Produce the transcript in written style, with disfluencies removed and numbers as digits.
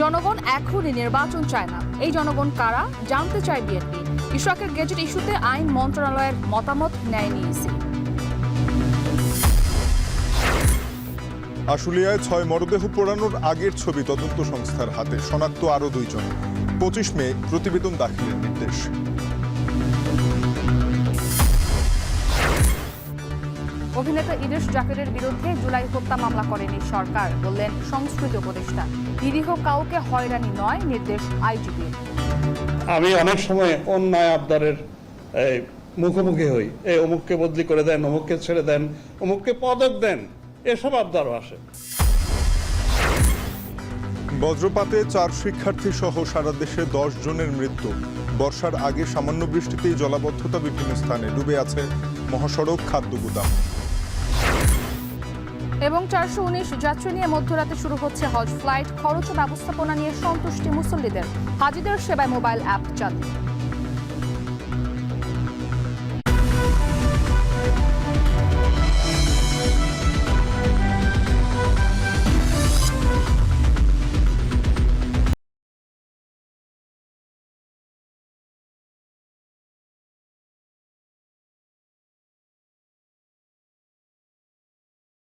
জনগণ এখনই নির্বাচন চায় না। এই জনগণ কারা জানতে চায় বিএনপি। ইশরাকের গেজেট ইস্যুতে আইন মন্ত্রণালয়ের মতামত নেয়নি ইসি। আশুলিয়ায় 6 মরদেহ পোড়ানোর আগের ছবি তদন্ত সংস্থার হাতে, শনাক্ত আরও 2 জন। 25 মে প্রতিবেদন দাখিলের নির্দেশ। অভিনেতা ইদ্রিস জাকিরের বিরুদ্ধে জুলাই হত্যা মামলা করেনি সরকার, বললেন সংস্কৃতি উপদেষ্টা। নিরীহ কাউকে হয়রানি নয়, নির্দেশ আইজিপির। আমি অনেক সময় অন্যায় আবদারের মুখোমুখি হই, এই অমুককে বদলি করে দেন, অমুককে ছেড়ে দেন, অমুককে পদক দেন, এসব আবদারও আসে। বজ্রপাতে 4 শিক্ষার্থী সহ সারা দেশে 10 জনের মৃত্যু। বর্ষার আগে সামান্য বৃষ্টিতেই জলাবদ্ধতা, বিভিন্ন স্থানে ডুবে আছে মহাসড়ক, খাদ্য গুদাম। এবং 419 যাত্রী নিয়ে মধ্যরাতে শুরু হচ্ছে হজ ফ্লাইট। খরচ ও ব্যবস্থাপনা নিয়ে সন্তুষ্টি মুসল্লিদের। হাজিদের সেবায় মোবাইল অ্যাপ চালু।